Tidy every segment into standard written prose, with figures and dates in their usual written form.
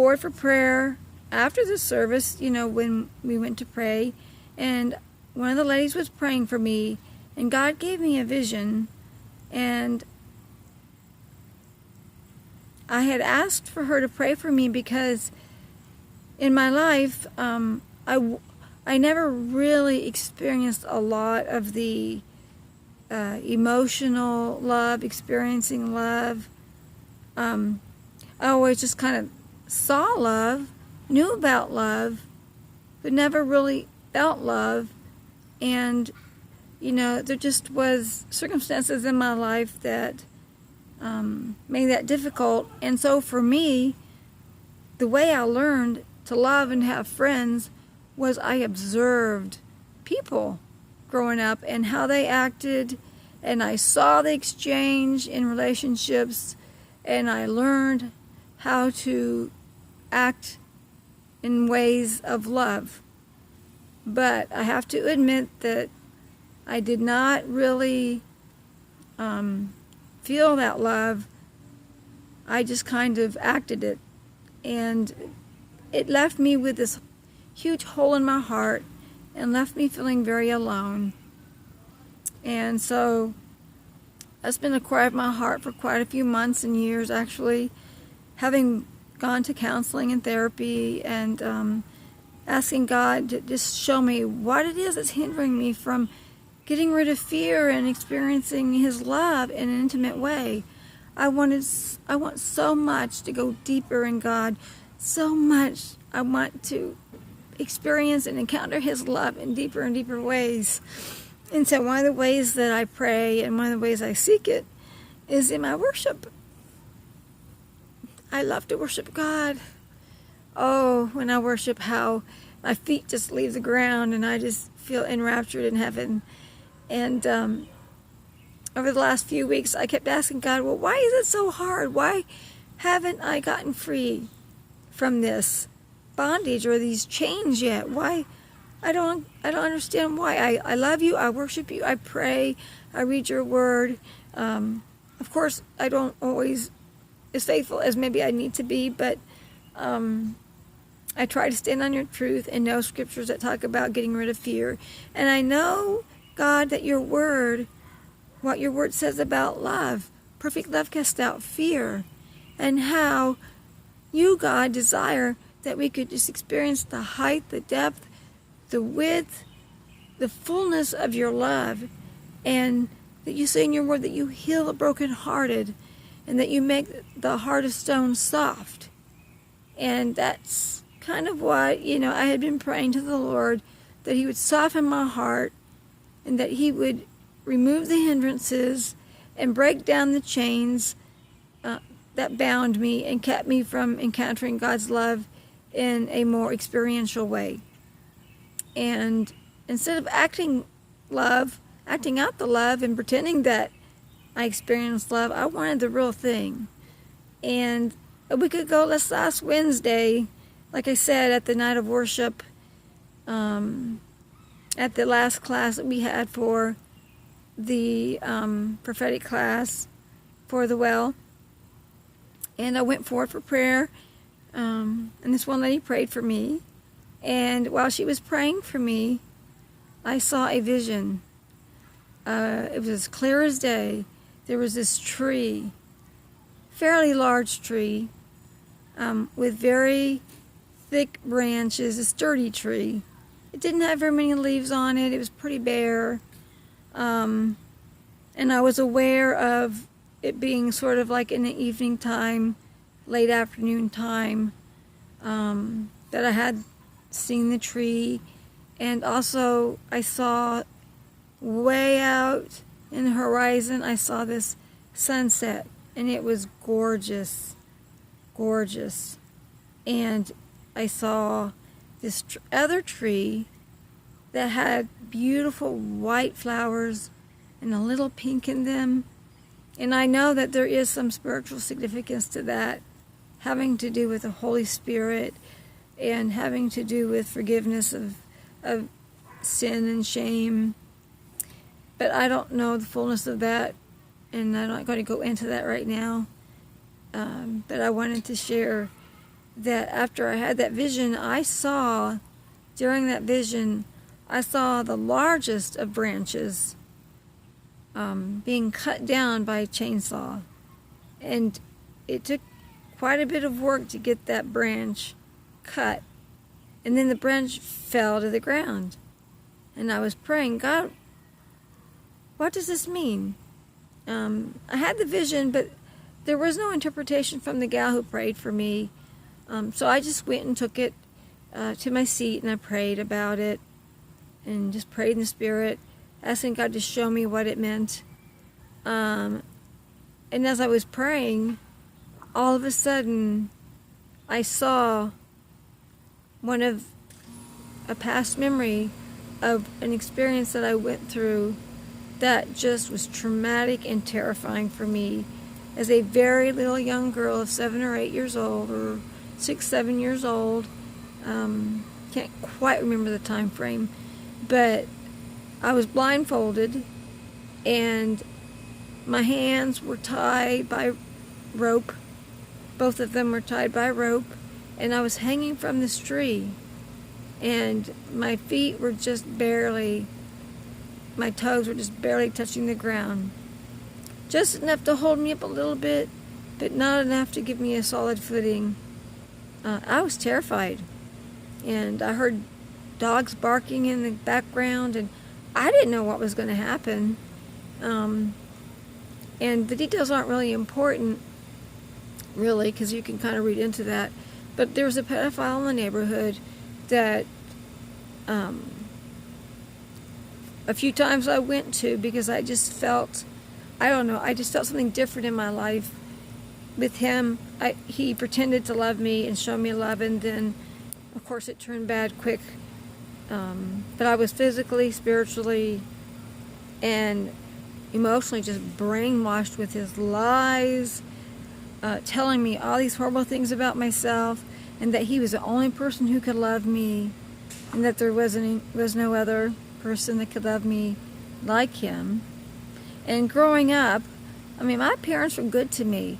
forward for prayer after the service, when we went to pray, and one of the ladies was praying for me, and God gave me a vision, and I had asked for her to pray for me because in my life, I never really experienced a lot of the emotional love, experiencing love. I always just kind of saw love, knew about love, but never really felt love. And, there just was circumstances in my life that made that difficult. And so for me, the way I learned to love and have friends was I observed people growing up and how they acted, and I saw the exchange in relationships, and I learned how to act in ways of love. But I have to admit that I did not really feel that love. I just kind of acted it, and it left me with this huge hole in my heart and left me feeling very alone. And so that's been a cry of my heart for quite a few months and years, actually, having gone to counseling and therapy, and asking God to just show me what it is that's hindering me from getting rid of fear and experiencing His love in an intimate way. I want so much to go deeper in God, so much I want to experience and encounter His love in deeper and deeper ways. And so one of the ways that I pray and one of the ways I seek it is in my worship. I love to worship God. Oh, when I worship, how my feet just leave the ground and I just feel enraptured in heaven. And over the last few weeks, I kept asking God, well, why is it so hard? Why haven't I gotten free from this bondage or these chains yet? Why? I don't understand why. I love you. I worship you. I pray. I read your word. Of course, I don't always as faithful as maybe I need to be, but I try to stand on your truth and know scriptures that talk about getting rid of fear. And I know, God, that your word, what your word says about love, perfect love casts out fear, and how you, God, desire that we could just experience the height, the depth, the width, the fullness of your love, and that you say in your word that you heal the brokenhearted and that you make the heart of stone soft. And that's kind of what, I had been praying to the Lord, that He would soften my heart and that He would remove the hindrances and break down the chains that bound me and kept me from encountering God's love in a more experiential way. And instead of acting out the love and pretending that I experienced love, I wanted the real thing. And a week ago, last Wednesday, like I said, at the night of worship, at the last class that we had for the prophetic class for the well, and I went forward for prayer, and this one lady prayed for me, and while she was praying for me, I saw a vision. It was as clear as day. There was this tree, fairly large tree, with very thick branches, a sturdy tree. It didn't have very many leaves on it. It was pretty bare. And I was aware of it being sort of like in the evening time, late afternoon time, that I had seen the tree. And also I saw way out in the horizon, I saw this sunset, and it was gorgeous, gorgeous. And I saw this other tree that had beautiful white flowers and a little pink in them. And I know that there is some spiritual significance to that, having to do with the Holy Spirit and having to do with forgiveness of sin and shame. But I don't know the fullness of that, and I'm not going to go into that right now. But I wanted to share that after I had that vision, during that vision, I saw the largest of branches being cut down by a chainsaw. And it took quite a bit of work to get that branch cut. And then the branch fell to the ground. And I was praying, God, what does this mean? I had the vision, but there was no interpretation from the gal who prayed for me. So I just went and took it to my seat, and I prayed about it, and just prayed in the Spirit, asking God to show me what it meant. And as I was praying, all of a sudden, I saw a past memory of an experience that I went through that just was traumatic and terrifying for me as a very little young girl of 7 or 8 years old, or 6, 7 years old. Can't quite remember the time frame, but I was blindfolded and my hands were tied by rope. Both of them were tied by rope, and I was hanging from this tree, and my feet were just barely, my toes were just barely touching the ground. Just enough to hold me up a little bit, but not enough to give me a solid footing. I was terrified, and I heard dogs barking in the background, and I didn't know what was going to happen. And the details aren't really important, really, because you can kind of read into that. But there was a pedophile in the neighborhood that a few times I went to, because I just felt, I just felt something different in my life with him. He pretended to love me and show me love, and then, of course, it turned bad quick. But I was physically, spiritually, and emotionally just brainwashed with his lies, telling me all these horrible things about myself, and that he was the only person who could love me, and that there was no other person that could love me like him. And growing up, my parents were good to me.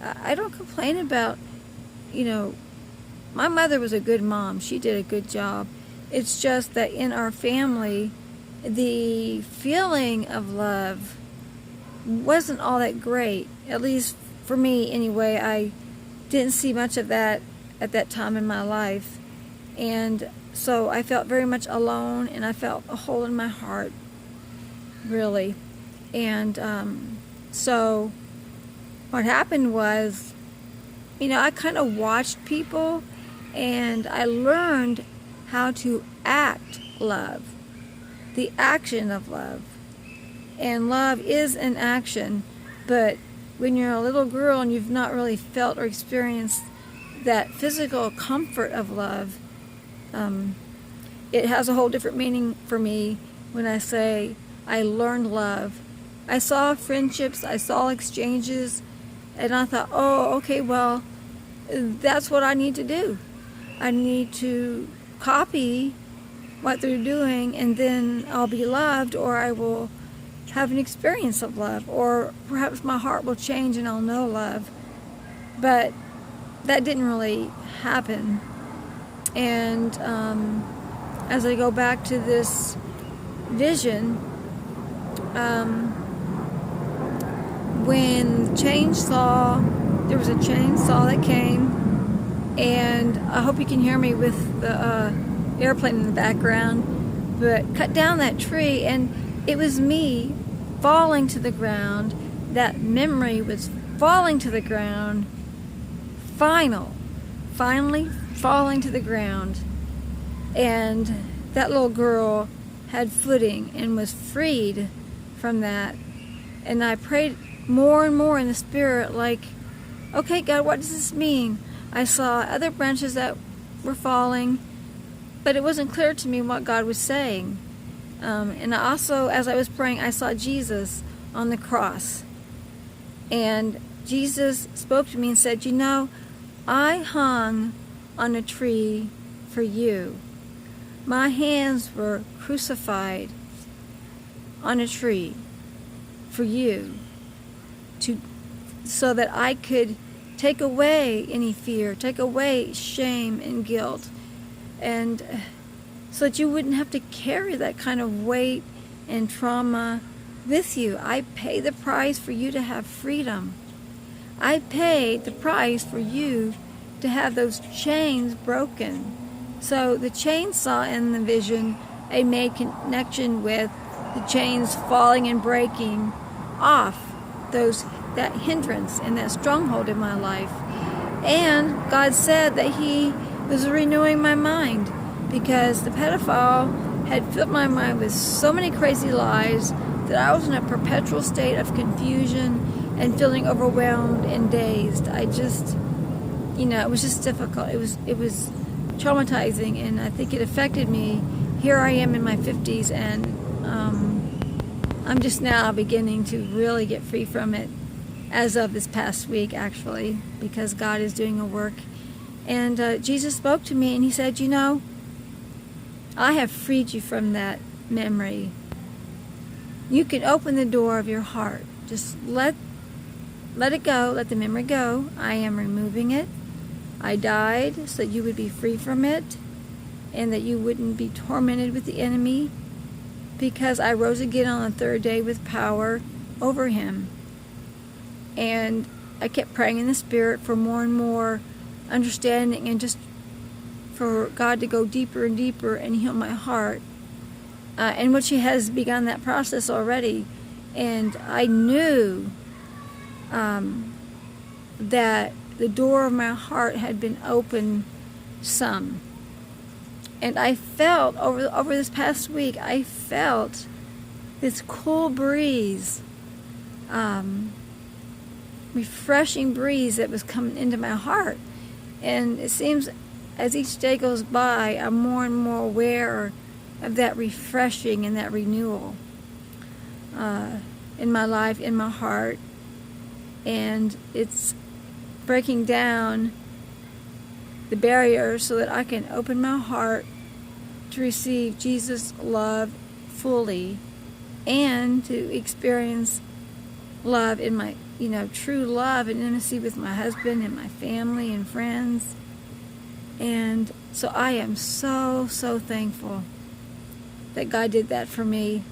I don't complain about, my mother was a good mom. She did a good job. It's just that in our family, the feeling of love wasn't all that great. At least for me, anyway. I didn't see much of that at that time in my life. And so I felt very much alone, and I felt a hole in my heart, really. And so what happened was, I kind of watched people, and I learned how to act love, the action of love. And love is an action, but when you're a little girl and you've not really felt or experienced that physical comfort of love, it has a whole different meaning for me when I say I learned love. I saw friendships, I saw exchanges, and I thought, oh, okay, well, that's what I need to do. I need to copy what they're doing, and then I'll be loved, or I will have an experience of love, or perhaps my heart will change and I'll know love. But that didn't really happen. And as I go back to this vision, when there was a chainsaw that came, and I hope you can hear me with the airplane in the background, but cut down that tree, and it was me falling to the ground. That memory was falling to the ground, finally falling to the ground, and that little girl had footing and was freed from that. And I prayed more and more in the Spirit, like, okay, God, what does this mean? I saw other branches that were falling, but it wasn't clear to me what God was saying. And also, as I was praying, I saw Jesus on the cross. And Jesus spoke to me and said, I hung on a tree for you. My hands were crucified on a tree for you, so that I could take away any fear, take away shame and guilt, and so that you wouldn't have to carry that kind of weight and trauma with you. I paid the price for you to have freedom. I paid the price for you to have those chains broken. So the chainsaw in the vision, I made connection with the chains falling and breaking off that hindrance and that stronghold in my life. And God said that He was renewing my mind, because the pedophile had filled my mind with so many crazy lies that I was in a perpetual state of confusion and feeling overwhelmed and dazed. I just, it was just difficult. It was traumatizing, and I think it affected me. Here I am in my 50s, and I'm just now beginning to really get free from it as of this past week, actually, because God is doing a work. And Jesus spoke to me, and He said, I have freed you from that memory. You can open the door of your heart. Just let it go. Let the memory go. I am removing it. I died so that you would be free from it, and that you wouldn't be tormented with the enemy, because I rose again on the third day with power over him. And I kept praying in the Spirit for more and more understanding, and just for God to go deeper and deeper and heal my heart, and which He has begun that process already. And I knew that the door of my heart had been opened some. And I felt, over this past week, I felt this cool breeze, refreshing breeze that was coming into my heart. And it seems as each day goes by, I'm more and more aware of that refreshing and that renewal in my life, in my heart. And it's breaking down the barriers so that I can open my heart to receive Jesus' love fully, and to experience love in my, true love and intimacy with my husband and my family and friends. And so I am so, so thankful that God did that for me.